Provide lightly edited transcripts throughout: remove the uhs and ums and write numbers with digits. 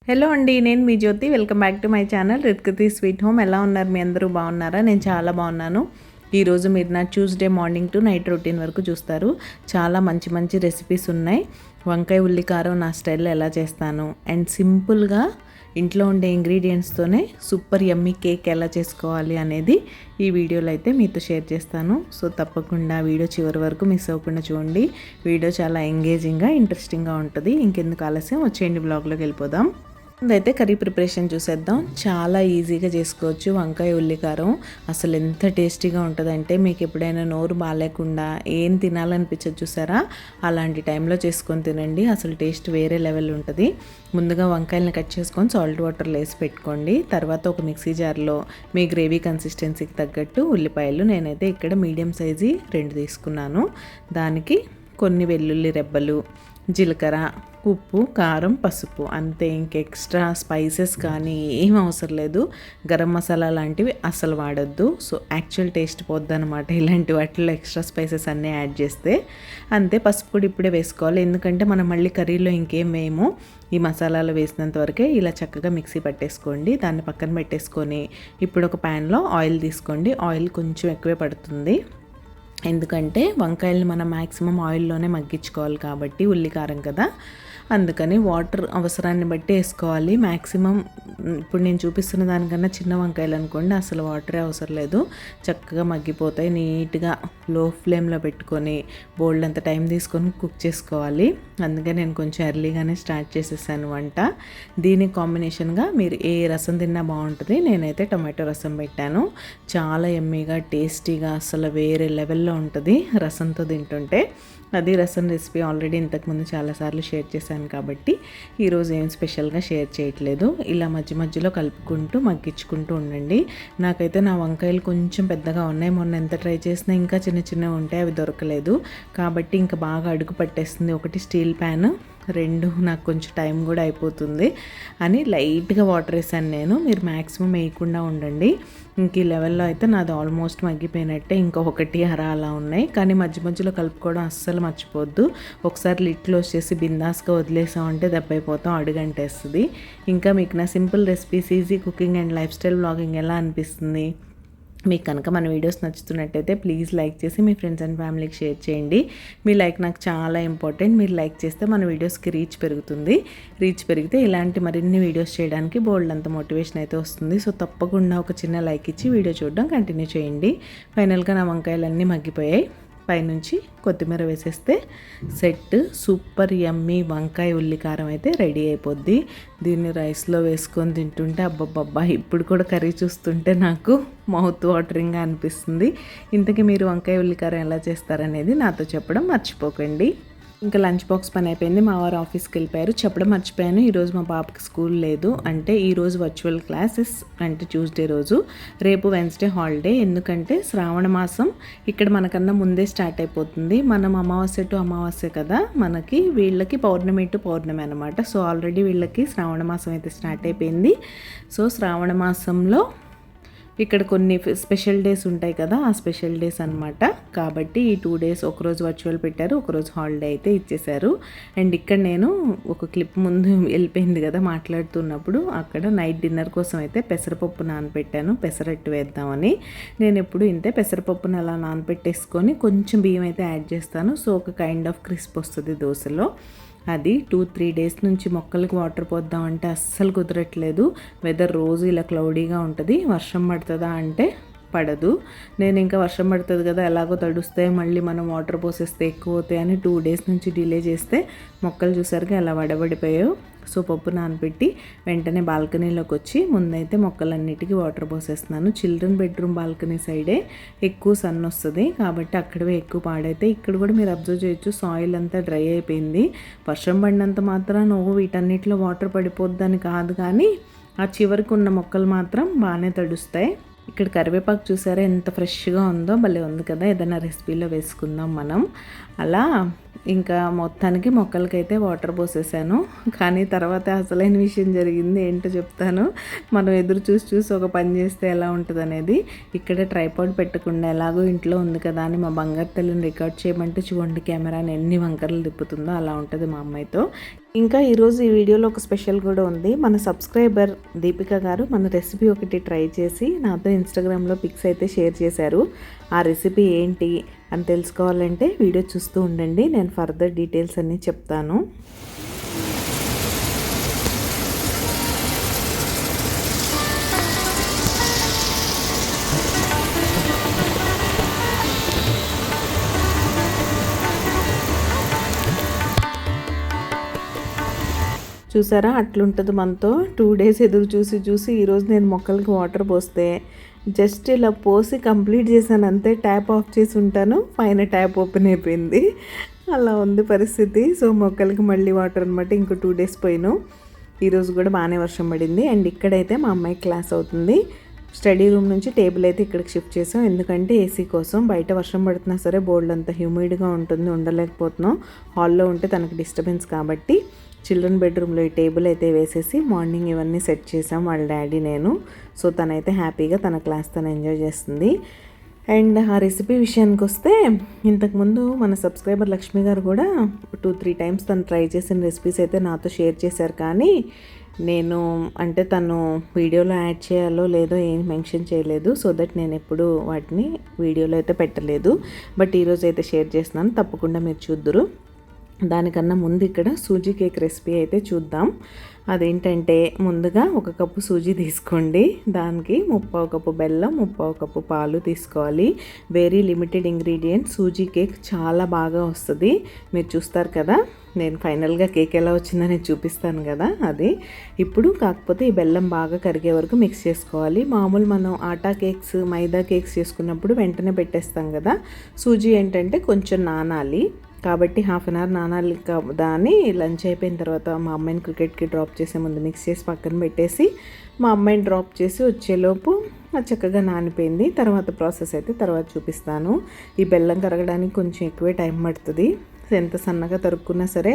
Hello అండి, నేను మీ Jyothi. Welcome back to my channel Ritkriti sweet home. ఎలా ఉన్నారు? మీ అందరూ బాగున్నారా? నేను చాలా బాగున్నాను. ఈరోజు మీరు నా Tuesday morning to night routine వరకు చూస్తారు. చాలా మంచి మంచి రెసిపీస్ ఉన్నాయి. వంకాయ ఉల్లికారం నా స్టైల్లో ఎలా చేస్తాను అండ్ సింపుల్గా ఇంట్లో ఉండే ఇంగ్రీడియంట్స్తోనే సూపర్ యమ్మీ కేక్ ఎలా చేసుకోవాలి అనేది ఈ వీడియోలో అయితే మీతో షేర్ చేస్తాను. సో తప్పకుండా వీడియో చివరి వరకు మిస్ అవ్వకుండా చూడండి. వీడియో చాలా ఎంగేజింగ్గా ఇంట్రెస్టింగ్గా ఉంటుంది. ఇంకెందుకు ఆలస్యం, వచ్చేయండి బ్లాగ్లోకి వెళ్ళిపోదాం. ముందైతే కర్రీ ప్రిపరేషన్ చూసేద్దాం. చాలా ఈజీగా చేసుకోవచ్చు వంకాయ ఉల్లికారం. అసలు ఎంత టేస్టీగా ఉంటుందంటే మీకు ఎప్పుడైనా నోరు బాగాలేకుండా ఏం తినాలనిపించదు చూసారా, అలాంటి టైంలో చేసుకొని తినండి. అసలు టేస్ట్ వేరే లెవెల్ ఉంటుంది. ముందుగా వంకాయలను కట్ చేసుకొని సాల్ట్ వాటర్లో వేసి పెట్టుకోండి. తర్వాత ఒక మిక్సీ జార్లో మీ గ్రేవీ కన్సిస్టెన్సీకి తగ్గట్టు ఉల్లిపాయలు, నేనైతే ఇక్కడ మీడియం సైజు 2 తీసుకున్నాను. దానికి కొన్ని వెల్లుల్లి రెబ్బలు, జీలకర్ర, ఉప్పు, కారం, పసుపు, అంతే. ఇంక ఎక్స్ట్రా స్పైసెస్ కానీ ఏం అవసరం లేదు. గరం మసాలా లాంటివి అసలు వాడొద్దు. సో యాక్చువల్ టేస్ట్ పోద్దనమాట ఇలాంటి వాటిల్లో ఎక్స్ట్రా స్పైసెస్ అన్నీ యాడ్ చేస్తే. అంతే. పసుపు కూడా ఇప్పుడే వేసుకోవాలి, ఎందుకంటే మనం మళ్ళీ కర్రీలో ఇంకేం వేయము. ఈ మసాలాలు వేసినంత వరకే ఇలా చక్కగా మిక్సీ పట్టేసుకోండి. దాన్ని పక్కన పెట్టేసుకొని ఇప్పుడు ఒక ప్యాన్లో ఆయిల్ తీసుకోండి. ఆయిల్ కొంచెం ఎక్కువే పడుతుంది, ఎందుకంటే వంకాయలు మనం మ్యాక్సిమం ఆయిల్లోనే మగ్గించుకోవాలి కాబట్టి, ఉల్లికారం కదా, అందుకని వాటర్ అవసరాన్ని బట్టి వేసుకోవాలి. మ్యాక్సిమం ఇప్పుడు నేను చూపిస్తున్న దానికన్నా చిన్న వంకాయలు అనుకోండి, అసలు వాటరే అవసరం లేదు, చక్కగా మగ్గిపోతాయి. నీట్గా లో ఫ్లేమ్లో పెట్టుకొని బోల్డ్ అంత టైం తీసుకొని కుక్ చేసుకోవాలి. అందుకే నేను కొంచెం ఎర్లీగానే స్టార్ట్ చేసేసాను వంట. దీనికి కాంబినేషన్గా మీరు ఏ రసం తిన్నా బాగుంటుంది. నేనైతే టొమాటో రసం పెట్టాను. చాలా యమ్మీగా టేస్టీగా అసలు వేరే లెవెల్లో ఉంటుంది రసంతో తింటుంటే. అది రసం రెసిపీ ఆల్రెడీ ఇంతకుముందు చాలాసార్లు షేర్ చేశాను కాబట్టి ఈరోజు ఏం స్పెషల్గా షేర్ చేయట్లేదు. ఇలా మధ్య మధ్యలో కలుపుకుంటూ మగ్గించుకుంటూ ఉండండి. నాకైతే నా వంకాయలు కొంచెం పెద్దగా ఉన్నాయి. మొన్న ఎంత ట్రై చేసినా ఇంకా చిన్న చిన్నవి ఉంటాయి, అవి దొరకలేదు. కాబట్టి ఇంకా బాగా అడుగు పట్టేస్తుంది. ఒకటి స్టీల్ ప్యాన్, 2 నాకు కొంచెం టైం కూడా అయిపోతుంది అని లైట్గా వాటర్ వేసాను నేను. మీరు మ్యాక్సిమం వేయకుండా ఉండండి. ఇంక ఈ లెవెల్లో అయితే నాది ఆల్మోస్ట్ మగ్గిపోయినట్టే. ఇంకా 1 అలా ఉన్నాయి. కానీ మధ్య మధ్యలో కలుపుకోవడం అస్సలు మర్చిపోవద్దు. ఒకసారి లిడ్ క్లోజ్ చేసి బిందాస్గా వదిలేసామంటే దెబ్బైపోతాం, అడుగంటేస్తుంది. ఇంకా మీకు నా simple recipes, easy cooking and life style vlogging ఎలా అనిపిస్తుంది? మీకు కనుక మన వీడియోస్ నచ్చుతున్నట్టయితే ప్లీజ్ లైక్ చేసి మీ ఫ్రెండ్స్ అండ్ ఫ్యామిలీకి షేర్ చేయండి. మీ లైక్ నాకు చాలా ఇంపార్టెంట్. మీరు లైక్ చేస్తే మన వీడియోస్కి రీచ్ పెరుగుతుంది. రీచ్ పెరిగితే ఇలాంటి మరిన్ని వీడియోస్ చేయడానికి బోల్డ్ అంత మోటివేషన్ అయితే వస్తుంది. సో తప్పకుండా ఒక చిన్న లైక్ ఇచ్చి వీడియో చూడడం కంటిన్యూ చేయండి. ఫైనల్గా నా వంకాయలన్నీ మగ్గిపోయాయి. పైనుంచి కొత్తిమీర వేసేస్తే సెట్. సూపర్ యమ్మీ వంకాయ ఉల్లికారం అయితే రెడీ అయిపోద్ది. దీన్ని రైస్లో వేసుకొని తింటుంటే అబ్బబ్బబ్బా, ఇప్పుడు కూడా కర్రీ చూస్తుంటే నాకు మౌత్ వాటరింగ్గా అనిపిస్తుంది. ఇంతకీ మీరు వంకాయ ఉల్లికారం ఎలా చేస్తారనేది నాతో చెప్పడం మర్చిపోకండి. ఇంకా లంచ్ బాక్స్ పని అయిపోయింది. మా వారు ఆఫీస్కి వెళ్ళిపోయారు. చెప్పడం మర్చిపోయాను, ఈరోజు మా పాపకి స్కూల్ లేదు. అంటే ఈరోజు వర్చువల్ క్లాసెస్, అంటే ట్యూస్డే రోజు. రేపు వెన్స్డే హాలిడే. ఎందుకంటే శ్రావణ మాసం ఇక్కడ మనకన్నా ముందే స్టార్ట్ అయిపోతుంది. మనం అమావాస్య టు అమావాస్య కదా మనకి, వీళ్ళకి పౌర్ణమి టు పౌర్ణమి అనమాట. సో ఆల్రెడీ వీళ్ళకి శ్రావణ మాసం అయితే స్టార్ట్ అయిపోయింది. సో శ్రావణ మాసంలో ఇక్కడ కొన్ని స్పెషల్ డేస్ ఉంటాయి కదా, ఆ స్పెషల్ డేస్ అనమాట. కాబట్టి ఈ 2 డేస్ ఒకరోజు వర్చువల్ పెట్టారు, ఒకరోజు హాలిడే అయితే ఇచ్చేశారు. అండ్ ఇక్కడ నేను ఒక క్లిప్ ముందు వెళ్ళిపోయింది కదా మాట్లాడుతున్నప్పుడు, అక్కడ నైట్ డిన్నర్ కోసం అయితే పెసరపప్పు నానబెట్టాను, పెసరట్టు వేద్దామని. నేను ఎప్పుడు ఇంతే పెసరపప్పును అలా నానబెట్టేసుకొని కొంచెం బియ్యం అయితే యాడ్ చేస్తాను. సో ఒక కైండ్ ఆఫ్ క్రిస్ప్ వస్తుంది దోశలో. అది 2-3 డేస్ నుంచి మొక్కలకి వాటర్ పోద్దామంటే అస్సలు కుదరట్లేదు. వెదర్ రోజు ఇలా క్లౌడీగా ఉంటుంది. వర్షం పడుతుందా అంటే పడదు. నేను ఇంకా వర్షం పడుతుంది కదా ఎలాగో తడుస్తాయి, మళ్ళీ మనం వాటర్ పోసేస్తే ఎక్కువ అవుతాయి అని 2 డేస్ నుంచి డిలే చేస్తే మొక్కలు చూసారుగా ఎలా వడబడిపోయాయో. సో పప్పు నానబెట్టి వెంటనే బాల్కనీలోకి వచ్చి ముందైతే మొక్కలన్నిటికీ వాటర్ పోసేస్తున్నాను. చిల్డ్రన్ బెడ్రూమ్ బాల్కనీ సైడే ఎక్కువ సన్ వస్తుంది కాబట్టి అక్కడవే ఎక్కువ పాడైతే. ఇక్కడ కూడా మీరు అబ్జర్వ్ చేయొచ్చు, సాయిల్ అంతా డ్రై అయిపోయింది. వర్షం పడినంత మాత్రాన వీటన్నిటిలో వాటర్ పడిపోద్దని కాదు, కానీ ఆ చివరికి ఉన్న మొక్కలు మాత్రం బాగానే తడుస్తాయి. ఇక్కడ కరివేపాకు చూసారా ఎంత ఫ్రెష్గా ఉందో, భలే ఉంది కదా. ఏదైనా రెసిపీలో వేసుకుందాం మనం. అలా ఇంకా మొత్తానికి మొక్కలకైతే వాటర్ పోసేసాను. కానీ తర్వాత అసలైన విషయం జరిగింది ఏంటో చెప్తాను. మనం ఎదురు చూసి ఒక పని చేస్తే ఎలా ఉంటుంది అనేది. ఇక్కడ ట్రైపాడ్ పెట్టకుండా ఎలాగో ఇంట్లో ఉంది కదా అని మా బంగారు తల్లిని రికార్డ్ చేయమంటే చూడండి కెమెరాని ఎన్ని వంకరలు తిప్పుతుందో. అలా ఉంటుంది మా అమ్మాయితో. ఇంకా ఈరోజు ఈ వీడియోలో ఒక స్పెషల్ కూడా ఉంది. మన సబ్స్క్రైబర్ దీపిక గారు మన రెసిపీ ఒకటి ట్రై చేసి నాతో ఇన్స్టాగ్రామ్లో పిక్స్ అయితే షేర్ చేశారు. ఆ రెసిపీ ఏంటి అని తెలుసుకోవాలంటే వీడియో చూస్తూ ఉండండి, నేను ఫర్దర్ డీటెయిల్స్ అన్నీ చెప్తాను. చూసారా అట్లుంటుంది మనతో. 2 డేస్ ఎదురు చూసి ఈరోజు నేను మొక్కలకి వాటర్ పోస్తే జస్ట్ ఇలా పోసి కంప్లీట్ చేశాను అంతే. ట్యాప్ ఆఫ్ చేసి ఉంటాను, పైన ట్యాప్ ఓపెన్ అయిపోయింది. అలా ఉంది పరిస్థితి. సో మొక్కలకి మళ్ళీ వాటర్ అనమాట. ఇంకో 2 డేస్ పోయిను. ఈరోజు కూడా బాగానే వర్షం పడింది. అండ్ ఇక్కడైతే మా అమ్మాయి క్లాస్ అవుతుంది. స్టడీ రూమ్ నుంచి టేబుల్ అయితే ఇక్కడికి షిఫ్ట్ చేసాం, ఎందుకంటే ఏసీ కోసం. బయట వర్షం పడుతున్నా సరే బోర్డు అంతా హ్యూమిడ్గా ఉంటుంది, ఉండలేకపోతున్నాం. హాల్లో ఉంటే తనకు డిస్టర్బెన్స్ కాబట్టి చిల్డ్రన్ బెడ్రూమ్లో ఈ టేబుల్ అయితే వేసేసి మార్నింగ్ ఇవన్నీ సెట్ చేసాం వాళ్ళ డాడీ నేను. సో తనైతే హ్యాపీగా తన క్లాస్ తను ఎంజాయ్ చేస్తుంది. అండ్ ఆ రెసిపీ విషయానికి వస్తే, ఇంతకుముందు మన సబ్స్క్రైబర్ లక్ష్మి గారు కూడా 2-3 టైమ్స్ తను ట్రై చేసిన రెసిపీస్ అయితే నాతో షేర్ చేశారు. కానీ నేను అంటే తను వీడియోలో యాడ్ చేయాలో లేదో ఏం మెన్షన్ చేయలేదు. సో దట్ నేను ఎప్పుడు వాటిని వీడియోలో అయితే పెట్టలేదు. బట్ ఈరోజు అయితే షేర్ చేస్తున్నాను, తప్పకుండా మీరు చూద్దురు. దానికన్నా ముందు ఇక్కడ సూజీ కేక్ రెసిపీ అయితే చూద్దాం. అదేంటంటే ముందుగా 1 కప్పు సూజీ తీసుకోండి, దానికి 1/2 కప్పు బెల్లం, 1/2 కప్పు పాలు తీసుకోవాలి. Very limited ingredient. Sooji cake చాలా బాగా వస్తుంది. మీరు చూస్తారు కదా, నేను ఫైనల్గా కేక్ ఎలా వచ్చిందని చూపిస్తాను కదా అది. ఇప్పుడు కాకపోతే ఈ బెల్లం బాగా కరిగే వరకు మిక్స్ చేసుకోవాలి. మామూలు మనం ఆటా కేక్స్, మైదా కేక్స్ చేసుకున్నప్పుడు వెంటనే పెట్టేస్తాం కదా. సూజీ ఏంటంటే కొంచెం నానాలి కాబట్టి 1/2 అవర్ నానాలి. దాన్ని లంచ్ అయిపోయిన తర్వాత మా అమ్మాయిని క్రికెట్కి డ్రాప్ చేసే ముందు మిక్స్ చేసి పక్కన పెట్టేసి, మా అమ్మాయిని డ్రాప్ చేసి వచ్చేలోపు చక్కగా నానిపోయింది. తర్వాత ప్రాసెస్ అయితే తర్వాత చూపిస్తాను. ఈ బెల్లం కరగడానికి కొంచెం ఎక్కువే టైం పడుతుంది. ఎంత సన్నగా తరుక్కున్నా సరే,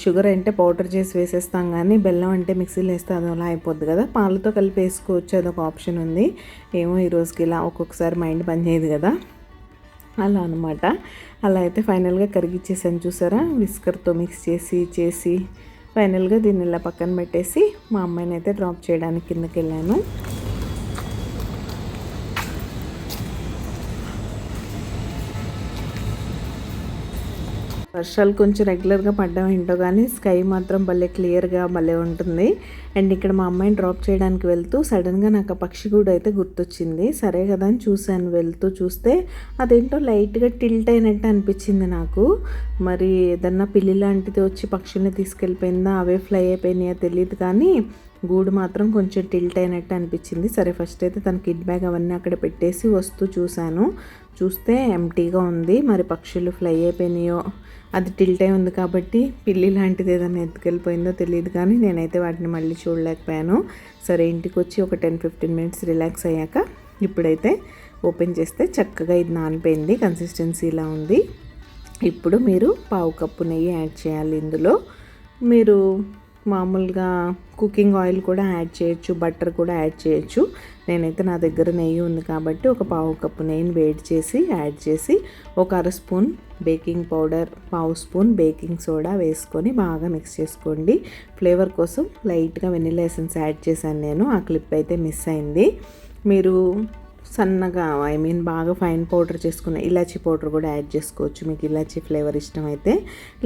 షుగర్ అంటే పౌడర్ చేసి వేసేస్తాం, కానీ బెల్లం అంటే మిక్సీలో వేస్తే అదోలా అయిపోద్ది కదా. పాలతో కలిపి వేసుకోవచ్చు, అదొక ఆప్షన్ ఉంది. ఏమో ఈ రోజుకి ఇలా ఒక్కొక్కసారి మైండ్ పనిచేయదు కదా, అలా అనమాట. అలా అయితే ఫైనల్గా కరిగిచ్చేసాను చూసారా. విస్కర్తో మిక్స్ చేసి ఫైనల్గా దీన్ని ఇలా పక్కన పెట్టేసి మా అమ్మాయిని అయితే డ్రాప్ చేయడానికి కిందకి వెళ్ళాను. వర్షాలు కొంచెం రెగ్యులర్గా పడ్డం ఏంటో కానీ స్కై మాత్రం భలే క్లియర్గా భలే ఉంటుంది. అండ్ ఇక్కడ మా అమ్మాయిని డ్రాప్ చేయడానికి వెళ్తూ సడన్గా నాకు ఆ పక్షిగూడు అయితే గుర్తొచ్చింది. సరే కదా అని చూశాను. వెళ్తూ చూస్తే అదేంటో లైట్గా టిల్ట్ అయినట్టు అనిపించింది నాకు. మరి ఏదన్నా పిల్లి లాంటిది వచ్చి పక్షుల్ని తీసుకెళ్ళిపోయిందా, అవే ఫ్లై అయిపోయినాయో తెలియదు, కానీ గూడు మాత్రం కొంచెం టిల్ట్ అయినట్టు అనిపించింది. సరే ఫస్ట్ అయితే తన కిడ్ బ్యాగ్ అవన్నీ అక్కడ పెట్టేసి వస్తూ చూశాను. చూస్తే ఎంటీగా ఉంది. మరి పక్షులు ఫ్లై అయిపోయినాయో, అది టిల్ట్ అయి ఉంది కాబట్టి పిల్లి లాంటిది ఏదైనా ఎత్తుకెళ్ళిపోయిందో తెలియదు, కానీ నేనైతే వాటిని మళ్ళీ చూడలేకపోయాను. సరే ఇంటికి వచ్చి ఒక 10-15 మినిట్స్ రిలాక్స్ అయ్యాక ఇప్పుడైతే ఓపెన్ చేస్తే చక్కగా ఇది నానిపోయింది. కన్సిస్టెన్సీ ఇలా ఉంది. ఇప్పుడు మీరు 1/2 కప్పు నెయ్యి యాడ్ చేయాలి. ఇందులో మీరు మామూలుగా కుకింగ్ ఆయిల్ కూడా యాడ్ చేయొచ్చు, బటర్ కూడా యాడ్ చేయొచ్చు. నేనైతే నా దగ్గర నెయ్యి ఉంది కాబట్టి ఒక 1/2 కప్పు నెయ్యిని వేడి చేసి యాడ్ చేసి ఒక 1/2 spoon baking powder, 1/2 spoon baking soda వేసుకొని బాగా మిక్స్ చేసుకోండి. ఫ్లేవర్ కోసం లైట్గా వెనిలా ఎసెన్స్ యాడ్ చేశాను నేను. ఆ క్లిప్ అయితే మిస్ అయింది. మీరు సన్నగా బాగా ఫైన్ పౌడర్ చేసుకున్న ఇలాచీ పౌడర్ కూడా యాడ్ చేసుకోవచ్చు. మీకు ఇలాచీ ఫ్లేవర్ ఇష్టమైతే,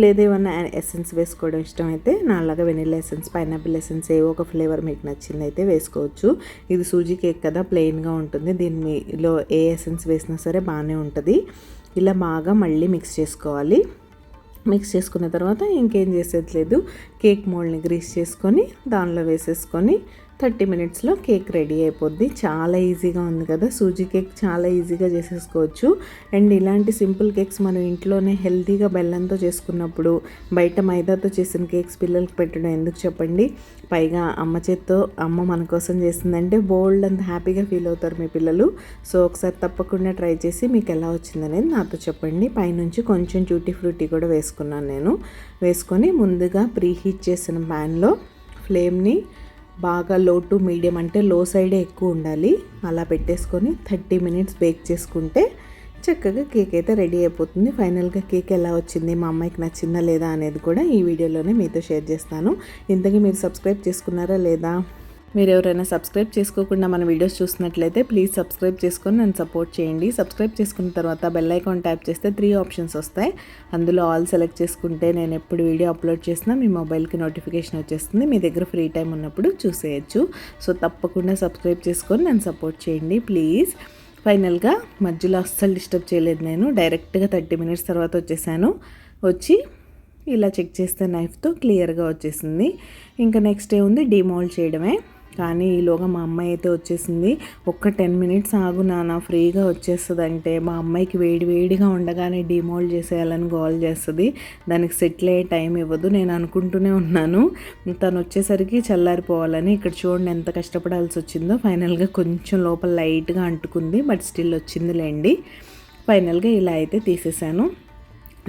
లేదా ఏమన్నా ఎసెన్స్ వేసుకోవడం ఇష్టమైతే నాలాగా వెనిలా ఎసెన్స్, పైనాపిల్ ఎసెన్స్ ఏవో ఒక ఫ్లేవర్ మీకు నచ్చిందైతే వేసుకోవచ్చు. ఇది సూజీ కేక్ కదా, ప్లెయిన్గా ఉంటుంది. దీనిలో ఏ ఎసెన్స్ వేసినా సరే బాగానే ఉంటుంది. ఇలా బాగా మళ్ళీ మిక్స్ చేసుకోవాలి. మిక్స్ చేసుకున్న తర్వాత ఇంకేం చేసేది లేదు, కేక్ మోల్డ్ని గ్రీస్ చేసుకొని దానిలో వేసేసుకొని 30 మినిట్స్లో కేక్ రెడీ అయిపోద్ది. చాలా ఈజీగా ఉంది కదా, సూజీ కేక్ చాలా ఈజీగా చేసేసుకోవచ్చు. అండ్ ఇలాంటి సింపుల్ కేక్స్ మనం ఇంట్లోనే హెల్తీగా బెల్లంతో చేసుకున్నప్పుడు బయట మైదాతో చేసిన కేక్స్ పిల్లలకి పెట్టడం ఎందుకు చెప్పండి. పైగా అమ్మ చేత్తో అమ్మ మన కోసం చేసిందంటే బోల్డ్ అంత హ్యాపీగా ఫీల్ అవుతారు మీ పిల్లలు. సో ఒకసారి తప్పకుండా ట్రై చేసి మీకు ఎలా వచ్చిందనేది నాతో చెప్పండి. పైనుంచి కొంచెం ట్యూటీ ఫ్రూటీ కూడా వేసుకున్నాను నేను. వేసుకొని ముందుగా ప్రీ హీట్ చేసిన ప్యాన్లో ఫ్లేమ్ని బాగా లో టు మీడియం, అంటే లో సైడే ఎక్కువ ఉండాలి, అలా పెట్టేసుకొని 30 మినిట్స్ బేక్ చేసుకుంటే చక్కగా కేక్ అయితే రెడీ అయిపోతుంది. ఫైనల్గా కేక్ ఎలా వచ్చింది, మా అమ్మాయికి నచ్చిందా లేదా అనేది కూడా ఈ వీడియోలోనే మీతో షేర్ చేస్తాను. ఇంతకీ మీరు సబ్స్క్రైబ్ చేసుకున్నారా లేదా? మీరు ఎవరైనా సబ్స్క్రైబ్ చేసుకోకుండా మన వీడియోస్ చూసినట్లయితే ప్లీజ్ సబ్స్క్రైబ్ చేసుకొని నన్ను సపోర్ట్ చేయండి. సబ్స్క్రైబ్ చేసుకున్న తర్వాత బెల్ ఐకాన్ ట్యాప్ చేస్తే 3 ఆప్షన్స్ వస్తాయి. అందులో ఆల్ సెలెక్ట్ చేసుకుంటే నేను ఎప్పుడు వీడియో అప్లోడ్ చేసినా మీ మొబైల్కి నోటిఫికేషన్ వచ్చేస్తుంది. మీ దగ్గర ఫ్రీ టైం ఉన్నప్పుడు చూసేయచ్చు. సో తప్పకుండా సబ్స్క్రైబ్ చేసుకొని నన్ను సపోర్ట్ చేయండి ప్లీజ్. ఫైనల్గా మధ్యలో అస్సలు డిస్టర్బ్ చేయలేదు, నేను డైరెక్ట్గా 30 మినిట్స్ తర్వాత వచ్చేసాను. వచ్చి ఇలా చెక్ చేస్తే నైఫ్తో క్లియర్గా వచ్చేసింది. ఇంకా నెక్స్ట్ ఏముంది, డీమోల్డ్ చేయడమే. కానీ ఈలోగా మా అమ్మాయి అయితే వచ్చేసింది. ఒక్క 10 మినిట్స్ ఆగు నాన్న, ఫ్రీగా వచ్చేస్తుంది అంటే మా అమ్మాయికి వేడిగా ఉండగానే డీమోల్డ్ చేసేయాలని గోల్ చేస్తుంది. దానికి సెటిల్ అయ్యే టైం ఇవ్వదు. నేను అనుకుంటూనే ఉన్నాను తను వచ్చేసరికి చల్లారిపోవాలని. ఇక్కడ చూడండి ఎంత కష్టపడాల్సి వచ్చిందో. ఫైనల్గా కొంచెం లోపల లైట్గా అంటుకుంది, బట్ స్టిల్ వచ్చిందిలేండి. ఫైనల్గా ఇలా అయితే తీసేసాను.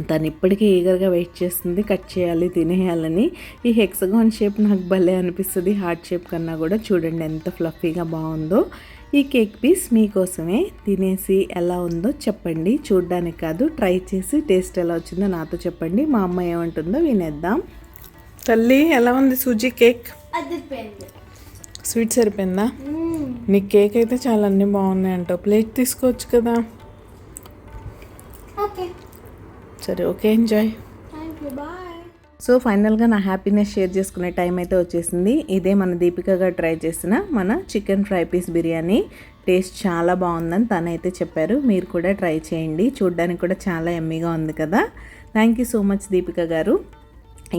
తను ఇప్పటికీ ఈగర్గా వెయిట్ చేస్తుంది, కట్ చేయాలి తినేయాలని. ఈ హెక్సగాన్ షేప్ నాకు భలే అనిపిస్తుంది హార్ట్ షేప్ కన్నా కూడా. చూడండి ఎంత ఫ్లఫీగా బాగుందో. ఈ కేక్ పీస్ మీకోసమే. తినేసి ఎలా ఉందో చెప్పండి. చూడ్డానికి కాదు, ట్రై చేసి టేస్ట్ ఎలా వచ్చిందో నాతో చెప్పండి. మా అమ్మ ఏమంటుందో వినేద్దాం. తల్లి ఎలా ఉంది సూజీ కేక్? స్వీట్ సరిపోయిందా? నీ కేక్ అయితే చాలా అన్నీ బాగున్నాయంట. ప్లేట్ తీసుకోవచ్చు కదా. సరే ఓకే, ఎంజాయ్. సో ఫైనల్గా నా హ్యాపీనెస్ షేర్ చేసుకునే టైం అయితే వచ్చేసింది. ఇదే మన దీపికగా ట్రై చేసిన మన chicken fry piece biryani. Taste చాలా బాగుందని తనైతే చెప్పారు. మీరు కూడా ట్రై చేయండి. చూడ్డానికి కూడా చాలా ఎమ్మీగా ఉంది కదా. Thank you so much Deepika గారు.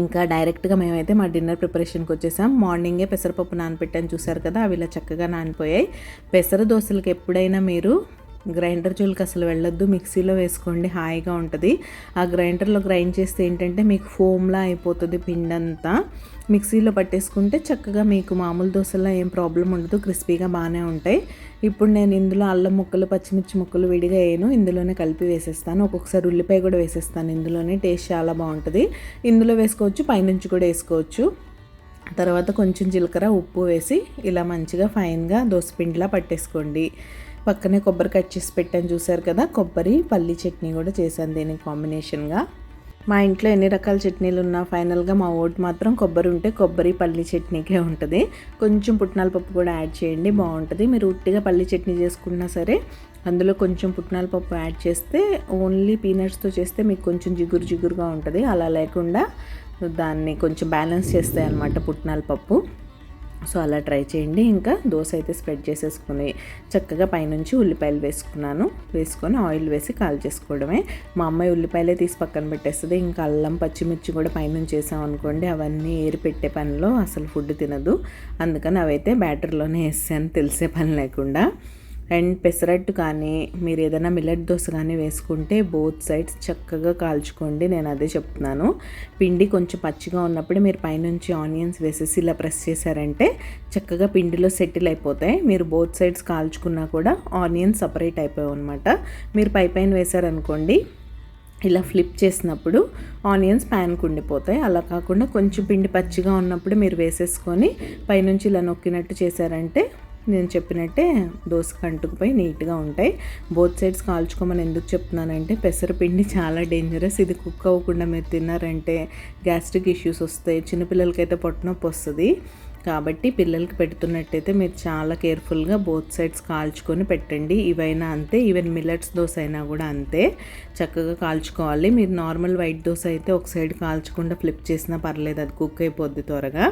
ఇంకా డైరెక్ట్గా మేమైతే మా డిన్నర్ ప్రిపరేషన్కి వచ్చేసాం. మార్నింగే పెసరపప్పు నానపెట్టాను, చూసారు కదా. అవి ఇలా చక్కగా నానిపోయాయి. పెసర దోశలకు ఎప్పుడైనా మీరు గ్రైండర్ జోలికి అసలు వెళ్ళొద్దు, మిక్సీలో వేసుకోండి, హాయిగా ఉంటుంది. ఆ గ్రైండర్లో గ్రైండ్ చేస్తే ఏంటంటే మీకు ఫోమ్లా అయిపోతుంది పిండంతా. మిక్సీలో పట్టేసుకుంటే చక్కగా మీకు మామూలు దోశల్లో ఏం ప్రాబ్లం ఉండదు, క్రిస్పీగా బాగానే ఉంటాయి. ఇప్పుడు నేను ఇందులో అల్లం ముక్కలు, పచ్చిమిర్చి ముక్కలు విడిగా వేయను, ఇందులోనే కలిపి వేసేస్తాను. ఒక్కొక్కసారి ఉల్లిపాయ కూడా వేసేస్తాను ఇందులోనే. టేస్ట్ చాలా బాగుంటుంది. ఇందులో వేసుకోవచ్చు, పైనుంచి కూడా వేసుకోవచ్చు. తర్వాత కొంచెం జీలకర్ర, ఉప్పు వేసి ఇలా మంచిగా ఫైన్గా దోసపిండిలా పట్టేసుకోండి. పక్కనే కొబ్బరి కట్ చేసి పెట్టాను, చూసారు కదా. కొబ్బరి పల్లి చట్నీ కూడా చేశాను దీనికి కాంబినేషన్గా. మా ఇంట్లో ఎన్ని రకాల చట్నీలు ఉన్నా ఫైనల్గా మా ఓటు మాత్రం కొబ్బరి ఉంటే కొబ్బరి పల్లి చట్నీకే ఉంటుంది. కొంచెం పుట్నాల పప్పు కూడా యాడ్ చేయండి, బాగుంటుంది. మీరు ఉట్టిగా పల్లి చట్నీ చేసుకున్నా సరే అందులో కొంచెం పుట్నాల పప్పు యాడ్ చేస్తే, ఓన్లీ పీనట్స్తో చేస్తే మీకు కొంచెం జిగురుగా ఉంటుంది. అలా లేకుండా దాన్ని కొంచెం బ్యాలెన్స్ చేస్తాయి అన్నమాట పుట్నాల పప్పు. సో అలా ట్రై చేయండి. ఇంకా దోశ అయితే స్ప్రెడ్ చేసేసుకుని చక్కగా పైనుంచి ఉల్లిపాయలు వేసుకొని ఆయిల్ వేసి కాల్ చేసుకోవడమే. మా అమ్మాయి ఉల్లిపాయలే తీసి పక్కన పెట్టేస్తుంది. ఇంకా అల్లం, పచ్చిమిర్చి కూడా పైనుంచి వేసాం అనుకోండి, అవన్నీ ఏరి పెట్టే పనిలో అసలు ఫుడ్ తినదు. అందుకని అవైతే బ్యాటర్లోనే వేసాను, తెలిసే పని లేకుండా. అండ్ పెసరట్టు కానీ మీరు ఏదైనా మిల్లెట్ దోశ కానీ వేసుకుంటే బోత్ సైడ్స్ చక్కగా కాల్చుకోండి. నేను అదే చెప్తున్నాను. పిండి కొంచెం పచ్చిగా ఉన్నప్పుడు మీరు పైనుంచి ఆనియన్స్ వేసేసి ఇలా ప్రెస్ చేశారంటే చక్కగా పిండిలో సెటిల్ అయిపోతాయి. మీరు బోత్ సైడ్స్ కాల్చుకున్నా కూడా ఆనియన్స్ సపరేట్ అయిపోయాయి అనమాట. మీరు పైన వేశారనుకోండి, ఇలా ఫ్లిప్ చేసినప్పుడు ఆనియన్స్ ప్యాన్కి ఉండిపోతాయి. అలా కాకుండా కొంచెం పిండి పచ్చిగా ఉన్నప్పుడు మీరు వేసేసుకొని పైనుంచి ఇలా నొక్కినట్టు చేశారంటే నేను చెప్పినట్టే దోశకు అంటుకుపోయి నీట్గా ఉంటాయి. బోత్ సైడ్స్ కాల్చుకోమని ఎందుకు చెప్తున్నానంటే పెసరపిండి చాలా డేంజరస్. ఇది కుక్ అవ్వకుండా మీరు తిన్నారంటే గ్యాస్ట్రిక్ ఇష్యూస్ వస్తాయి. చిన్నపిల్లలకైతే పొట్టనొప్పి వస్తుంది. కాబట్టి పిల్లలకి పెడుతున్నట్టయితే మీరు చాలా కేర్ఫుల్గా బోత్ సైడ్స్ కాల్చుకొని పెట్టండి. ఇవైనా అంతే, ఈవెన్ మిల్లెట్స్ దోశ అయినా కూడా అంతే, చక్కగా కాల్చుకోవాలి. మీరు నార్మల్ వైట్ దోశ అయితే ఒక సైడ్ కాల్చకుండా ఫ్లిప్ చేసినా పర్లేదు, అది కుక్ అయిపోద్ది త్వరగా.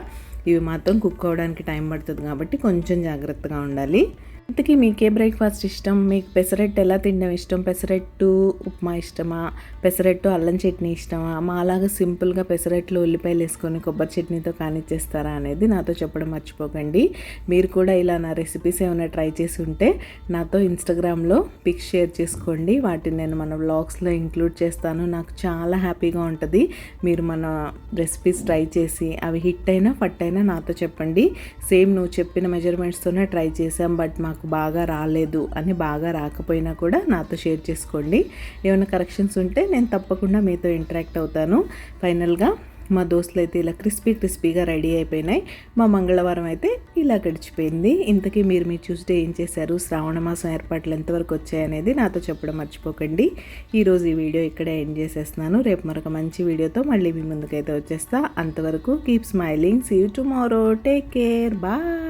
ఇవి మాత్రం కుక్ అవ్వడానికి టైం పడుతుంది కాబట్టి కొంచెం జాగ్రత్తగా ఉండాలి. ఇంతకీ మీకే బ్రేక్ఫాస్ట్ ఇష్టం? మీకు పెసరట్టు ఎలా తినడం ఇష్టం? పెసరట్టు ఉప్మా ఇష్టమా? పెసరట్టు అల్లం చట్నీ ఇష్టమా? మాలాగా సింపుల్గా పెసరట్లు ఉల్లిపాయలు వేసుకొని కొబ్బరి చట్నీతో కానిచ్చేస్తారా అనేది నాతో చెప్పడం మర్చిపోకండి. మీరు కూడా ఇలా నా రెసిపీస్ ఏమైనా ట్రై చేసి ఉంటే నాతో ఇన్స్టాగ్రామ్లో పిక్స్ షేర్ చేసుకోండి. వాటిని నేను మన వ్లాగ్స్లో ఇంక్లూడ్ చేస్తాను. నాకు చాలా హ్యాపీగా ఉంటుంది మీరు మన రెసిపీస్ ట్రై చేసి అవి హిట్ అయినా ఫట్ అయినా నాతో చెప్పండి. సేమ్ నువ్వు చెప్పిన మెజర్మెంట్స్తోనే ట్రై చేసాం, బట్ మాకు బాగా రాలేదు అని, బాగా రాకపోయినా కూడా నాతో షేర్ చేసుకోండి. ఏమైనా కరెక్షన్స్ ఉంటే నేను తప్పకుండా మీతో ఇంటరాక్ట్ అవుతాను. ఫైనల్గా మా దోస్తులు అయితే ఇలా క్రిస్పీగా రెడీ అయిపోయినాయి. మా మంగళవారం అయితే ఇలా గడిచిపోయింది. ఇంతకీ మీరు మీ ట్యూస్డే ఏం చేశారు? శ్రావణ మాసం ఏర్పాట్లు ఎంతవరకు వచ్చాయనేది నాతో చెప్పడం మర్చిపోకండి. ఈరోజు ఈ వీడియో ఇక్కడే ఎండ్ చేసేస్తున్నాను. రేపు మరొక మంచి వీడియోతో మళ్ళీ మీ ముందుకైతే వచ్చేస్తా. అంతవరకు keep smiling. See you tomorrow. Take care. Bye.